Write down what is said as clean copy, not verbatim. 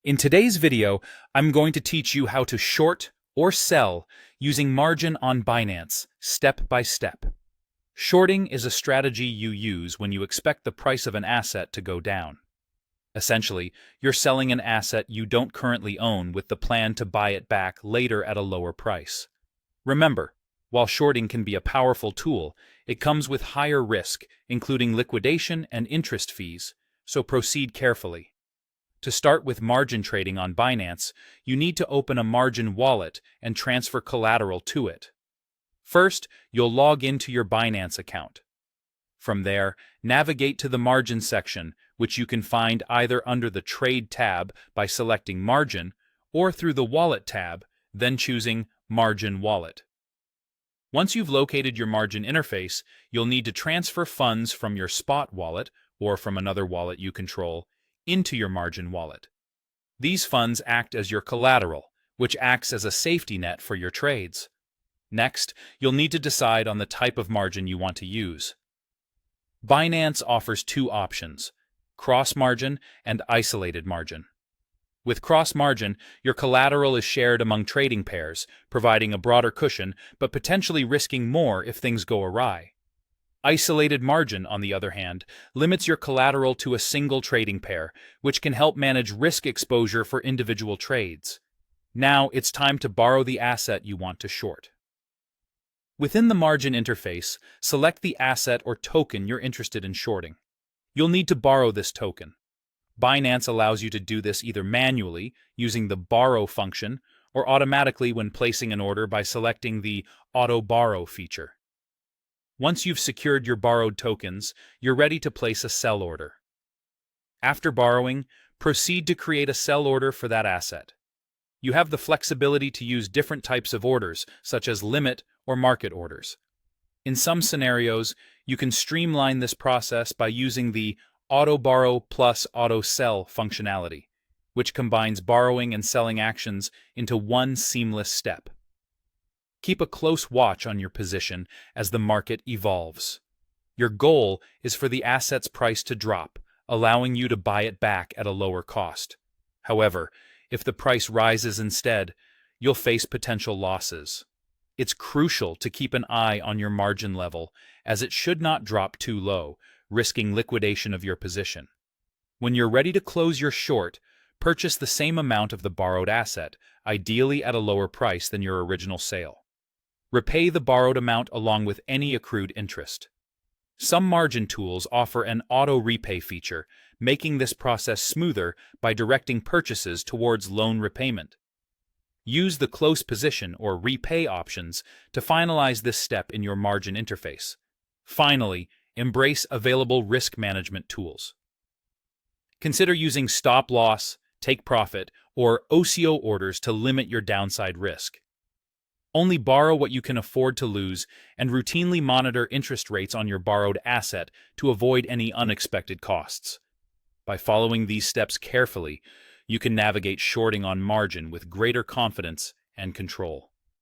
In today's video, I'm going to teach you how to short or sell using margin on Binance, step by step. Shorting is a strategy you use when you expect the price of an asset to go down. Essentially, you're selling an asset you don't currently own with the plan to buy it back later at a lower price. Remember, while shorting can be a powerful tool, it comes with higher risk, including liquidation and interest fees, so proceed carefully. To start with margin trading on Binance, you need to open a margin wallet and transfer collateral to it. First, you'll log into your Binance account. From there, navigate to the margin section, which you can find either under the Trade tab by selecting Margin or through the Wallet tab, then choosing Margin Wallet. Once you've located your margin interface, you'll need to transfer funds from your spot wallet or from another wallet you control into your margin wallet. These funds act as your collateral, which acts as a safety net for your trades. Next, you'll need to decide on the type of margin you want to use. Binance offers two options: cross-margin and isolated margin. With cross-margin, your collateral is shared among trading pairs, providing a broader cushion but potentially risking more if things go awry. Isolated margin, on the other hand, limits your collateral to a single trading pair, which can help manage risk exposure for individual trades. Now it's time to borrow the asset you want to short. Within the margin interface, select the asset or token you're interested in shorting. You'll need to borrow this token. Binance allows you to do this either manually, using the borrow function, or automatically when placing an order by selecting the Auto Borrow feature. Once you've secured your borrowed tokens, you're ready to place a sell order. After borrowing, proceed to create a sell order for that asset. You have the flexibility to use different types of orders, such as limit or market orders. In some scenarios, you can streamline this process by using the Auto Borrow plus Auto Sell functionality, which combines borrowing and selling actions into one seamless step. Keep a close watch on your position as the market evolves. Your goal is for the asset's price to drop, allowing you to buy it back at a lower cost. However, if the price rises instead, you'll face potential losses. It's crucial to keep an eye on your margin level, as it should not drop too low, risking liquidation of your position. When you're ready to close your short, purchase the same amount of the borrowed asset, ideally at a lower price than your original sale. Repay the borrowed amount along with any accrued interest. Some margin tools offer an auto repay feature, making this process smoother by directing purchases towards loan repayment. Use the close position or repay options to finalize this step in your margin interface. Finally, embrace available risk management tools. Consider using stop loss, take profit, or OCO orders to limit your downside risk. Only borrow what you can afford to lose and routinely monitor interest rates on your borrowed asset to avoid any unexpected costs. By following these steps carefully, you can navigate shorting on margin with greater confidence and control.